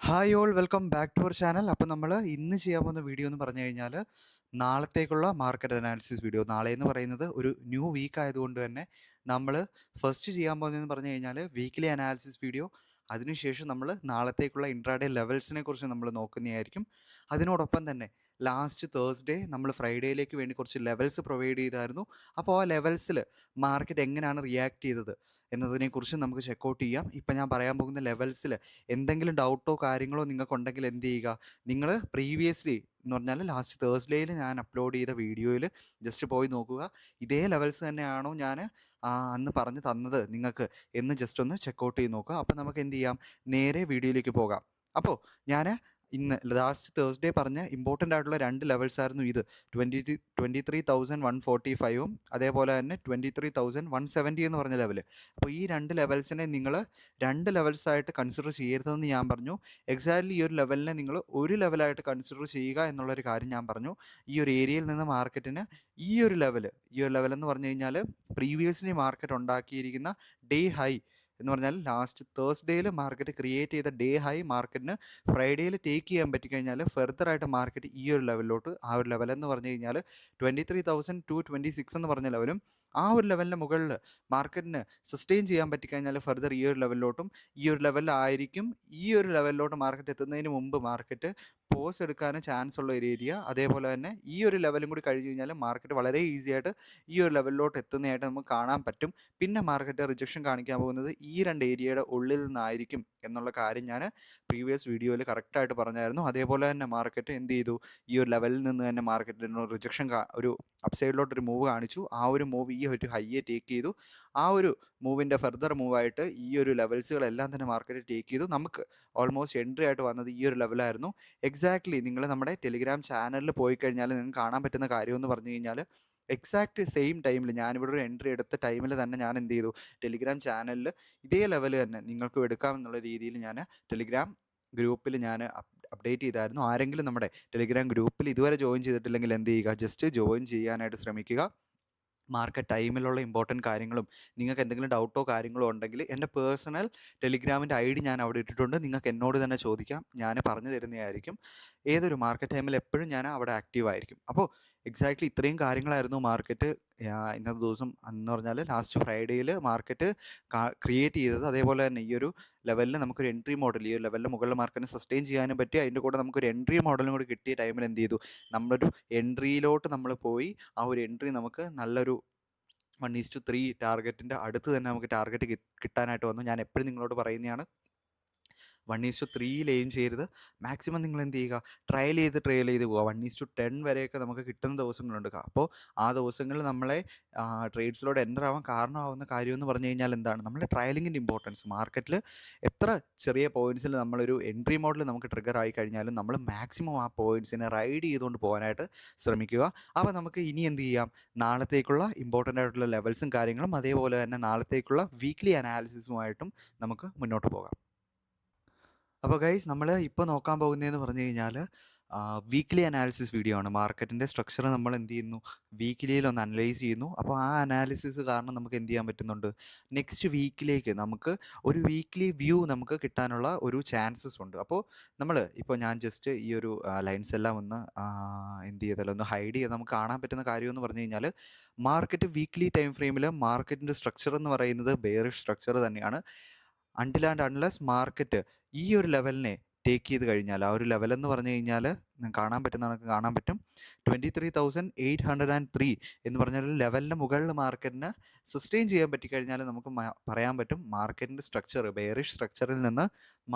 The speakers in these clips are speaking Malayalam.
Hi all welcome back to our channel. അപ്പോൾ നമ്മൾ ഇന്ന് ചെയ്യാൻ പോകുന്ന വീഡിയോ എന്ന് പറഞ്ഞു കഴിഞ്ഞാൽ നാളത്തേക്കുള്ള മാർക്കറ്റ് അനാലിസിസ് വീഡിയോ. നാളെ എന്ന് പറയുന്നത് ഒരു ന്യൂ വീക്ക് ആയതുകൊണ്ട് തന്നെ നമ്മൾ ഫസ്റ്റ് ചെയ്യാൻ പോകുന്നതെന്ന് പറഞ്ഞു കഴിഞ്ഞാൽ വീക്ക്ലി അനാലിസിസ് വീഡിയോ. അതിനുശേഷം നമ്മൾ നാളത്തേക്കുള്ള ഇൻട്രാഡേ ലെവൽസിനെ കുറിച്ച് നമ്മൾ നോക്കുന്നതായിരിക്കും. അതിനോടൊപ്പം തന്നെ ലാസ്റ്റ് തേഴ്സ്ഡേ നമ്മൾ ഫ്രൈഡേയിലേക്ക് വേണ്ടി കുറച്ച് ലെവൽസ് പ്രൊവൈഡ് ചെയ്തായിരുന്നു. അപ്പോൾ ആ ലെവൽസിൽ മാർക്കറ്റ് എങ്ങനെയാണ് റിയാക്ട് ചെയ്തത് എന്നതിനെക്കുറിച്ച് നമുക്ക് ചെക്കൗട്ട് ചെയ്യാം. ഇപ്പം ഞാൻ പറയാൻ പോകുന്ന ലെവൽസിൽ എന്തെങ്കിലും ഡൗട്ടോ കാര്യങ്ങളോ നിങ്ങൾക്കുണ്ടെങ്കിൽ എന്ത് ചെയ്യുക, നിങ്ങൾ പ്രീവിയസ്ലി എന്ന് പറഞ്ഞാൽ ലാസ്റ്റ് തേഴ്സ്ഡേയിൽ ഞാൻ അപ്ലോഡ് ചെയ്ത വീഡിയോയിൽ ജസ്റ്റ് പോയി നോക്കുക. ഇതേ ലെവൽസ് തന്നെയാണോ ഞാൻ അന്ന് പറഞ്ഞു തന്നത് നിങ്ങൾക്ക് എന്ന് ജസ്റ്റ് ഒന്ന് ചെക്കൗട്ട് ചെയ്ത് നോക്കുക. അപ്പോൾ നമുക്ക് എന്ത് ചെയ്യാം, നേരെ വീഡിയോയിലേക്ക് പോകാം. അപ്പോൾ ഞാൻ ഇന്ന് ലാസ്റ്റ് തേഴ്സ്ഡേ പറഞ്ഞ ഇമ്പോർട്ടൻ്റ് ആയിട്ടുള്ള രണ്ട് ലെവൽസ് ആയിരുന്നു ഇത്. 23,145 അതേപോലെ തന്നെ 23,170 എന്ന് പറഞ്ഞ ലെവൽ. അപ്പോൾ ഈ രണ്ട് ലെവൽസിനെ നിങ്ങൾ രണ്ട് ലെവൽസായിട്ട് കൺസിഡർ ചെയ്യരുതെന്ന് ഞാൻ പറഞ്ഞു. എക്സാക്ട്ലി ഈ ഒരു ലെവലിനെ നിങ്ങൾ ഒരു ലെവലായിട്ട് കൺസിഡർ ചെയ്യുക എന്നുള്ളൊരു കാര്യം ഞാൻ പറഞ്ഞു. ഈ ഒരു ഏരിയയിൽ നിന്ന് മാർക്കറ്റിന് ഈ ഒരു ലെവൽ എന്ന് പറഞ്ഞു കഴിഞ്ഞാൽ പ്രീവിയസ്ലി മാർക്കറ്റ് ഉണ്ടാക്കിയിരിക്കുന്ന ഡേ ഹൈ എന്ന് പറഞ്ഞാൽ ലാസ്റ്റ് തേഴ്സ്ഡേയിൽ മാർക്കറ്റ് ക്രിയേറ്റ് ചെയ്ത ഡേ ഹൈ മാർക്കറ്റിന് ഫ്രൈഡേയിൽ ടേക്ക് ചെയ്യാൻ പറ്റിക്കഴിഞ്ഞാൽ ഫെർദറായിട്ട് മാർക്കറ്റ് ഈ ഒരു ലെവലിലോട്ട്, ആ ഒരു ലെവലെന്ന് പറഞ്ഞു കഴിഞ്ഞാൽ 23,226 എന്ന് പറഞ്ഞ ലെവലും ആ ഒരു ലെവലിന് മുകളിൽ മാർക്കറ്റിന് സസ്റ്റെയിൻ ചെയ്യാൻ പറ്റിക്കഴിഞ്ഞാൽ ഫെർദർ ഈ ഒരു ലെവലിലോട്ടും ഈ ഒരു ലെവലിലായിരിക്കും. ഈ ഒരു ലെവലിലോട്ട് മാർക്കറ്റ് എത്തുന്നതിന് മുമ്പ് മാർക്കറ്റ് പോസ് എടുക്കാനും ചാൻസ് ഉള്ള ഒരു ഏരിയ. അതേപോലെ തന്നെ ഈ ഒരു ലെവലും കൂടി കഴിഞ്ഞ് കഴിഞ്ഞാൽ മാർക്കറ്റ് വളരെ ഈസി ആയിട്ട് ഈ ഒരു ലെവലിലോട്ട് എത്തുന്നതായിട്ട് നമുക്ക് കാണാൻ പറ്റും. പിന്നെ മാർക്കറ്റ് റിജക്ഷൻ കാണിക്കാൻ പോകുന്നത് ഈ രണ്ട് ഏരിയയുടെ ഉള്ളിൽ നിന്നായിരിക്കും എന്നുള്ള കാര്യം ഞാൻ പ്രീവിയസ് വീഡിയോയിൽ കറക്റ്റായിട്ട് പറഞ്ഞായിരുന്നു. അതേപോലെ തന്നെ മാർക്കറ്റ് എന്ത് ചെയ്തു, ഈ ഒരു ലെവലിൽ നിന്ന് തന്നെ മാർക്കറ്റിന് റിജക്ഷൻ ഒരു അപ്സൈഡിലോട്ടൊരു മൂവ് കാണിച്ചു. ആ ഒരു മൂവ് ഈ ഒരു ഹൈയെ ടേക്ക് ചെയ്തു. ആ ഒരു മൂവിൻ്റെ ഫെർദർ മൂവായിട്ട് ഈ ഒരു ലെവൽസുകളെല്ലാം തന്നെ മാർക്കറ്റ് ടേക്ക് ചെയ്തു. നമുക്ക് ഓൾമോസ്റ്റ് എൻട്രി ആയിട്ട് വന്നത് ഈ ഒരു ലെവലായിരുന്നു. എക്സാക്ട്ലി നിങ്ങൾ നമ്മുടെ ടെലിഗ്രാം ചാനലിൽ പോയി കഴിഞ്ഞാൽ നിങ്ങൾക്ക് കാണാൻ പറ്റുന്ന കാര്യമെന്ന് പറഞ്ഞു കഴിഞ്ഞാൽ എക്സാക്റ്റ് സെയിം ടൈമിൽ ഞാനിവിടെ ഒരു എൻട്രി എടുത്ത ടൈമിൽ തന്നെ ഞാൻ എന്ത് ചെയ്തു, ടെലിഗ്രാം ചാനലിൽ ഇതേ ലെവൽ തന്നെ നിങ്ങൾക്കും എടുക്കാമെന്നുള്ള രീതിയിൽ ഞാൻ ടെലിഗ്രാം ഗ്രൂപ്പിൽ ഞാൻ അപ്ഡേറ്റ് ചെയ്തായിരുന്നു. ആരെങ്കിലും നമ്മുടെ ടെലിഗ്രാം ഗ്രൂപ്പിൽ ഇതുവരെ ജോയിൻ ചെയ്തിട്ടില്ലെങ്കിൽ എന്ത് ചെയ്യുക, ജസ്റ്റ് ജോയിൻ ചെയ്യാനായിട്ട് ശ്രമിക്കുക. മാർക്കറ്റ് ടൈമിലുള്ള ഇമ്പോർട്ടൻറ്റ് കാര്യങ്ങളും നിങ്ങൾക്ക് എന്തെങ്കിലും ഡൗട്ടോ കാര്യങ്ങളോ ഉണ്ടെങ്കിൽ എൻ്റെ പേഴ്സണൽ ടെലിഗ്രാമിൻ്റെ ID ഞാൻ അവിടെ ഇട്ടിട്ടുണ്ട്. നിങ്ങൾക്ക് എന്നോട് തന്നെ ചോദിക്കാം, ഞാൻ പറഞ്ഞു തരുന്നതായിരിക്കും. ഏതൊരു മാർക്കറ്റ് ടൈമിൽ എപ്പോഴും ഞാൻ അവിടെ ആക്റ്റീവ് ആയിരിക്കും. അപ്പോൾ എക്സാക്ട്ലി ഇത്രയും കാര്യങ്ങളായിരുന്നു മാർക്കറ്റ് ഇന്നത്തെ ദിവസം എന്ന് പറഞ്ഞാൽ ലാസ്റ്റ് ഫ്രൈഡേയിൽ മാർക്കറ്റ് ക്രിയേറ്റ് ചെയ്തത്. അതേപോലെ തന്നെ ഈ ഒരു ലെവലിൽ നമുക്കൊരു എൻട്രി മോഡൽ, ഈ ഒരു ലെവലിൽ മുകളിൽ മാർക്കറ്റിന് സസ്റ്റെയിൻ ചെയ്യാനും പറ്റി. അതിൻ്റെ കൂടെ നമുക്കൊരു എൻട്രി മോഡലും കൂടി കിട്ടിയ ടൈമിൽ എന്ത് ചെയ്തു, നമ്മളൊരു എൻട്രിയിലോട്ട് നമ്മൾ പോയി. ആ ഒരു എൻട്രി നമുക്ക് നല്ലൊരു 1:3 ടാർഗറ്റിൻ്റെ അടുത്ത് തന്നെ നമുക്ക് ടാർഗറ്റ് കിട്ടാനായിട്ട് വന്നു. ഞാൻ എപ്പോഴും നിങ്ങളോട് പറയുന്നതാണ്, 1:3 എയിം ചെയ്യരുത്. മാക്സിമം നിങ്ങൾ എന്ത് ചെയ്യുക, ട്രയൽ ചെയ്ത് പോവുക. 1:10 വരെയൊക്കെ നമുക്ക് കിട്ടുന്ന ദിവസങ്ങളുണ്ട്. അപ്പോൾ ആ ദിവസങ്ങളിൽ നമ്മളെ ട്രേഡ്സിലോട് എൻ്റർ ആവാൻ കാരണമാവുന്ന കാര്യമെന്ന് പറഞ്ഞു കഴിഞ്ഞാൽ എന്താണ്, നമ്മുടെ ട്രയലിങ്ങിൻ്റെ ഇമ്പോർട്ടൻസ്. മാർക്കറ്റിൽ എത്ര ചെറിയ പോയിൻറ്റ്സിൽ നമ്മളൊരു എൻട്രി മോഡൽ നമുക്ക് ട്രിഗർ ആയി കഴിഞ്ഞാലും നമ്മൾ മാക്സിമം ആ പോയിൻറ്റ്സിനെ റൈഡ് ചെയ്തുകൊണ്ട് പോകാനായിട്ട് ശ്രമിക്കുക. അപ്പോൾ നമുക്ക് ഇനി എന്ത് ചെയ്യാം, നാളത്തേക്കുള്ള ഇമ്പോർട്ടൻ്റ് ആയിട്ടുള്ള ലെവൽസും കാര്യങ്ങളും അതേപോലെ തന്നെ നാളത്തേക്കുള്ള വീക്ക്ലി അനാലിസിസുമായിട്ടും നമുക്ക് മുന്നോട്ട് പോകാം. അപ്പോൾ ഗൈസ്, നമ്മൾ ഇപ്പോൾ നോക്കാൻ പോകുന്നതെന്ന് പറഞ്ഞു കഴിഞ്ഞാൽ വീക്ക്ലി അനാലിസിസ് വീഡിയോ ആണ്. മാർക്കറ്റിൻ്റെ സ്ട്രക്ചർ നമ്മൾ എന്ത് ചെയ്യുന്നു, വീക്ക്ലിയിലൊന്ന് അനലൈസ് ചെയ്യുന്നു. അപ്പോൾ ആ അനാലിസിസ് കാരണം നമുക്ക് എന്ത് ചെയ്യാൻ പറ്റുന്നുണ്ട്, നെക്സ്റ്റ് വീക്കിലേക്ക് നമുക്ക് ഒരു വീക്ക്ലി വ്യൂ നമുക്ക് കിട്ടാനുള്ള ഒരു ചാൻസസ് ഉണ്ട്. അപ്പോൾ ഇപ്പോൾ ഞാൻ ജസ്റ്റ് ഈ ഒരു ലൈൻസ് എല്ലാം ഒന്ന് എന്ത് ചെയ്താലും ഒന്ന് ഹൈഡ് ചെയ്ത് നമുക്ക് കാണാൻ പറ്റുന്ന കാര്യമെന്ന് പറഞ്ഞു കഴിഞ്ഞാൽ, മാർക്കറ്റ് വീക്ക്ലി ടൈം ഫ്രെയിമിൽ മാർക്കറ്റിൻ്റെ സ്ട്രക്ചർ എന്ന് പറയുന്നത് ബെയറിഷ് സ്ട്രക്ചർ തന്നെയാണ്. അൺടിൽ ആൻഡ് അൺലെസ് മാർക്കറ്റ് ഈ ഒരു ലെവലിനെ ടേക്ക് ചെയ്ത് കഴിഞ്ഞാൽ, ആ ഒരു ലെവലെന്ന് പറഞ്ഞു കഴിഞ്ഞാൽ കാണാൻ പറ്റും 23,803 എന്ന് പറഞ്ഞ ലെവലിന് മുകളിൽ മാർക്കറ്റിന് സസ്റ്റെയിൻ ചെയ്യാൻ പറ്റിക്കഴിഞ്ഞാൽ നമുക്ക് പറയാൻ പറ്റും മാർക്കറ്റിൻ്റെ സ്ട്രക്ചർ ബെയറിഷ് സ്ട്രക്ചറിൽ നിന്ന്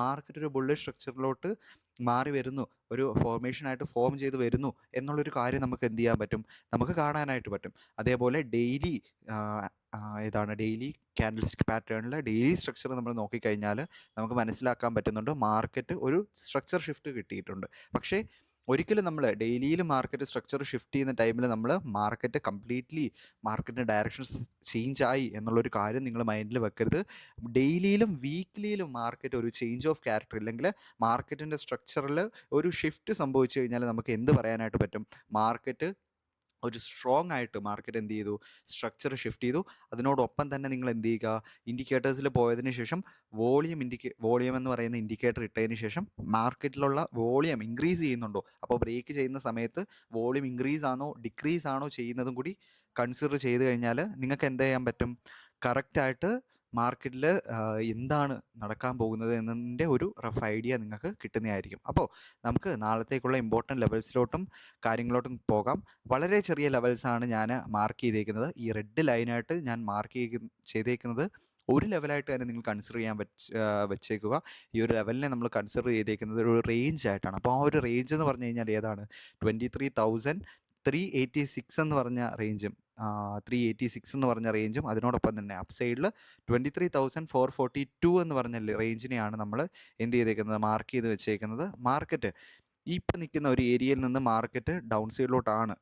മാർക്കറ്റ് ഒരു ബുള്ളിഷ് സ്ട്രക്ചറിലോട്ട് മാറി വരുന്നു, ഒരു ഫോർമേഷനായിട്ട് ഫോം ചെയ്ത് വരുന്നു എന്നുള്ളൊരു കാര്യം നമുക്ക് എന്ത് ചെയ്യാൻ പറ്റും, നമുക്ക് കാണാനായിട്ട് പറ്റും. അതേപോലെ ഡെയിലി ഡെയിലി ക്യാൻഡിൽസ്റ്റിക് പാറ്റേണിൽ ഡെയിലി സ്ട്രക്ചർ നമ്മൾ നോക്കിക്കഴിഞ്ഞാൽ നമുക്ക് മനസ്സിലാക്കാൻ പറ്റുന്നുണ്ട് മാർക്കറ്റ് ഒരു സ്ട്രക്ചർ ഷിഫ്റ്റ് കിട്ടിയിട്ടുണ്ട്. പക്ഷേ ഒരിക്കലും നമ്മൾ ഡെയിലിയിൽ മാർക്കറ്റ് സ്ട്രക്ചർ ഷിഫ്റ്റ് ചെയ്യുന്ന ടൈമിൽ നമ്മൾ മാർക്കറ്റ് കംപ്ലീറ്റ്ലി മാർക്കറ്റിൻ്റെ ഡയറക്ഷൻ ചേഞ്ച് ആയി എന്നുള്ളൊരു കാര്യം നിങ്ങൾ മൈൻഡിൽ വെക്കരുത്. ഡെയിലിയിലും വീക്ക്ലിയിലും മാർക്കറ്റ് ഒരു ചേഞ്ച് ഓഫ് ക്യാരക്ടർ ഇല്ലെങ്കിൽ മാർക്കറ്റിൻ്റെ സ്ട്രക്ചറിൽ ഒരു ഷിഫ്റ്റ് സംഭവിച്ചു കഴിഞ്ഞാൽ നമുക്ക് എന്ത് പറയാനായിട്ട് പറ്റും, മാർക്കറ്റ് ഒരു സ്ട്രോങ് ആയിട്ട് മാർക്കറ്റ് എന്ത് ചെയ്തു, സ്ട്രക്ചർ ഷിഫ്റ്റ് ചെയ്തു. അതിനോടൊപ്പം തന്നെ നിങ്ങൾ എന്ത് ചെയ്യുക, ഇൻഡിക്കേറ്റേഴ്സിൽ പോയതിന് ശേഷം വോളിയം എന്ന് പറയുന്ന ഇൻഡിക്കേറ്റർ ഇട്ടതിന് ശേഷം മാർക്കറ്റിലുള്ള വോളിയം ഇൻക്രീസ് ചെയ്യുന്നുണ്ടോ, അപ്പോൾ ബ്രേക്ക് ചെയ്യുന്ന സമയത്ത് വോളിയം ഇൻക്രീസ് ആണോ ഡിക്രീസ് ആണോ ചെയ്യുന്നതും കൂടി കൺസിഡർ ചെയ്ത് കഴിഞ്ഞാൽ നിങ്ങൾക്ക് എന്ത് ചെയ്യാൻ പറ്റും, കറക്റ്റായിട്ട് മാർക്കറ്റിൽ എന്താണ് നടക്കാൻ പോകുന്നത് എന്നതിൻ്റെ ഒരു റഫ് ഐഡിയ നിങ്ങൾക്ക് കിട്ടുന്നതായിരിക്കും. അപ്പോൾ നമുക്ക് നാളത്തേക്കുള്ള ഇമ്പോർട്ടൻറ്റ് ലെവൽസിലോട്ടും കാര്യങ്ങളോട്ടും പോകാം. വളരെ ചെറിയ ലെവൽസാണ് ഞാൻ മാർക്ക് ചെയ്തേക്കുന്നത്. ഈ റെഡ് ലൈനായിട്ട് ഞാൻ മാർക്ക് ചെയ്തേക്കുന്നത് ഒരു ലെവലായിട്ട് തന്നെ നിങ്ങൾ കൺസിഡർ ചെയ്യാൻ വെച്ചേക്കുക. ഈ ഒരു ലെവലിനെ നമ്മൾ കൺസിഡർ ചെയ്തേക്കുന്നത് ഒരു റേഞ്ച് ആയിട്ടാണ്. അപ്പോൾ ആ ഒരു റേഞ്ച് എന്ന് പറഞ്ഞു കഴിഞ്ഞാൽ ഏതാണ്, 23,386 എന്ന് പറഞ്ഞ റേഞ്ചും 386 എന്ന് പറഞ്ഞ റേഞ്ചും അതിനോടൊപ്പം തന്നെ അപ്പ് സൈഡിൽ 23,442 എന്ന് പറഞ്ഞ റേഞ്ചിനെയാണ് നമ്മൾ എന്ത് ചെയ്തേക്കുന്നത്, മാർക്ക് ചെയ്ത് വെച്ചേക്കുന്നത്. മാർക്കറ്റ് ഇപ്പം നിൽക്കുന്ന ഒരു ഏരിയയിൽ നിന്ന് മാർക്കറ്റ് ഡൗൺ സൈഡിലോട്ടാണ്.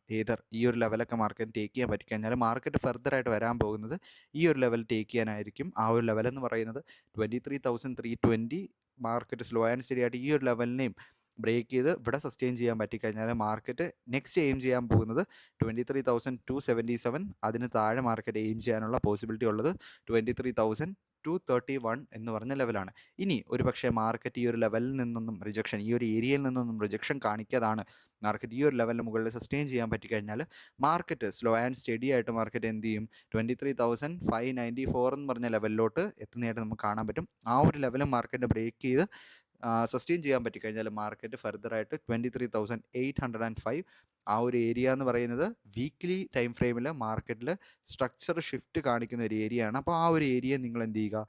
ഈ ഒരു ലെവലൊക്കെ മാർക്കറ്റ് ടേക്ക് ചെയ്യാൻ പറ്റിക്കഴിഞ്ഞാൽ മാർക്കറ്റ് ഫർദറായിട്ട് വരാൻ പോകുന്നത് ഈ ഒരു ലെവൽ ടേക്ക് ചെയ്യാനായിരിക്കും. ആ ഒരു ലെവൽ എന്ന് പറയുന്നത് 23,320. മാർക്കറ്റ് സ്ലോ ആൻഡ് സ്റ്റഡി ആയിട്ട് ഈ ഒരു ലെവലിനെയും ബ്രേക്ക് ചെയ്ത് ഇവിടെ സസ്റ്റെയിൻ ചെയ്യാൻ പറ്റിക്കഴിഞ്ഞാൽ മാർക്കറ്റ് നെക്സ്റ്റ് എയിം ചെയ്യാൻ പോകുന്നത് 23,277. അതിന് താഴെ മാർക്കറ്റ് എയിം ചെയ്യാനുള്ള പോസിബിലിറ്റി ഉള്ളത് 23,231 എന്ന് പറഞ്ഞ ലെവലാണ്. ഇനി ഒരു പക്ഷേ മാർക്കറ്റ് ഈ ഒരു ലെവലിൽ നിന്നൊന്നും റിജക്ഷൻ, ഈ ഒരു ഏരിയയിൽ നിന്നൊന്നും റിജക്ഷൻ കാണിക്കാതാണ് മാർക്കറ്റ് ഈ ഒരു ലെവലിന് മുകളിൽ സസ്റ്റെയിൻ ചെയ്യാൻ പറ്റിക്കഴിഞ്ഞാൽ മാർക്കറ്റ് സ്ലോ ആൻഡ് സ്റ്റഡി ആയിട്ട് മാർക്കറ്റ് എന്ത് ചെയ്യും, 23,594 എന്ന് പറഞ്ഞ ലെവലിലോട്ട് എത്തുന്നതായിട്ട് നമുക്ക് കാണാൻ പറ്റും. ആ ഒരു ലെവലും മാർക്കറ്റ് ബ്രേക്ക് ചെയ്ത് സസ്റ്റെയിൻ ചെയ്യാൻ പറ്റിക്കഴിഞ്ഞാൽ മാർക്കറ്റ് ഫർദറായിട്ട് 23,805 ആ ഒരു ഏരിയ എന്ന് പറയുന്നത് വീക്ക്ലി ടൈം ഫ്രെയിമിൽ മാർക്കറ്റിൽ സ്ട്രക്ചർ ഷിഫ്റ്റ് കാണിക്കുന്ന ഒരു ഏരിയയാണ്. അപ്പോൾ ആ ഒരു ഏരിയ നിങ്ങൾ എന്ത് ചെയ്യുക,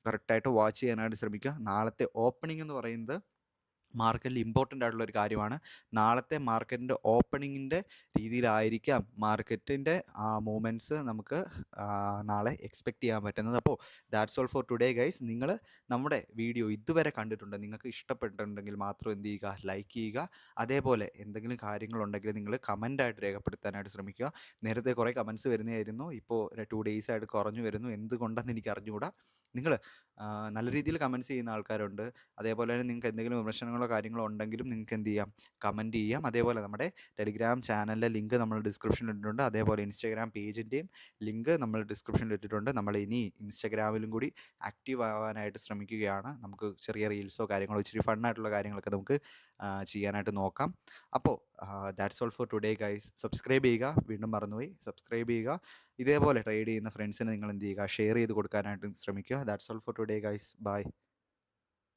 കറക്റ്റായിട്ട് വാച്ച് ചെയ്യാനായിട്ട് ശ്രമിക്കുക. നാളത്തെ ഓപ്പണിംഗ് എന്ന് പറയുന്നത് മാർക്കറ്റിൽ ഇമ്പോർട്ടൻ്റ് ആയിട്ടുള്ള ഒരു കാര്യമാണ്. നാളത്തെ മാർക്കറ്റിൻ്റെ ഓപ്പണിങ്ങിൻ്റെ രീതിയിലായിരിക്കാം മാർക്കറ്റിൻ്റെ മൂവ്മെൻറ്റ്സ് നമുക്ക് നാളെ എക്സ്പെക്റ്റ് ചെയ്യാൻ പറ്റുന്നത്. അപ്പോൾ that's all for today guys. നിങ്ങൾ നമ്മുടെ വീഡിയോ ഇതുവരെ കണ്ടിട്ടുണ്ട്, നിങ്ങൾക്ക് ഇഷ്ടപ്പെട്ടിട്ടുണ്ടെങ്കിൽ മാത്രം എന്ത് ചെയ്യുക, ലൈക്ക് ചെയ്യുക. അതേപോലെ എന്തെങ്കിലും കാര്യങ്ങളുണ്ടെങ്കിൽ നിങ്ങൾ കമൻ്റായിട്ട് രേഖപ്പെടുത്താനായിട്ട് ശ്രമിക്കുക. നേരത്തെ കുറേ കമൻറ്റ്സ് വരുന്നതായിരുന്നു, ഇപ്പോൾ 2 days ആയിട്ട് കുറഞ്ഞു വരുന്നു. എന്തുകൊണ്ടെന്ന് എനിക്ക് അറിഞ്ഞുകൂടാ. നിങ്ങൾ നല്ല രീതിയിൽ കമൻറ്റ്സ് ചെയ്യുന്ന ആൾക്കാരുണ്ട്. അതേപോലെ തന്നെ നിങ്ങൾക്ക് എന്തെങ്കിലും വിമർശനങ്ങളോ കാര്യങ്ങളോ ഉണ്ടെങ്കിലും നിങ്ങൾക്ക് എന്ത് ചെയ്യാം, കമൻറ്റ് ചെയ്യാം. അതേപോലെ നമ്മുടെ ടെലിഗ്രാം ചാനലിലെ ലിങ്ക് നമ്മൾ ഡിസ്ക്രിപ്ഷനിൽ ഇട്ടിട്ടുണ്ട്. അതേപോലെ ഇൻസ്റ്റാഗ്രാം പേജിൻ്റെയും ലിങ്ക് നമ്മൾ ഡിസ്ക്രിപ്ഷനിൽ ഇട്ടിട്ടുണ്ട്. നമ്മൾ ഇനി ഇൻസ്റ്റാഗ്രാമിലും കൂടി ആക്റ്റീവ് ആവാനായിട്ട് ശ്രമിക്കുകയാണ്. നമുക്ക് ചെറിയ റീൽസോ കാര്യങ്ങളോ ഇച്ചിരി ഫണ്ണായിട്ടുള്ള കാര്യങ്ങളൊക്കെ നമുക്ക് ചെയ്യാനായിട്ട് നോക്കാം. അപ്പോൾ that's all for today guys. Subscribe ചെയ്യുക, വീണ്ടും മറന്നുപോയി സബ്സ്ക്രൈബ് ചെയ്യുക. ഇതേപോലെ ട്രേഡ് ചെയ്യുന്ന ഫ്രണ്ട്സിന് നിങ്ങൾ എന്ത് ചെയ്യുക, ഷെയർ ചെയ്ത് കൊടുക്കാനായിട്ട് ശ്രമിക്കുക. That's all for today guys. By.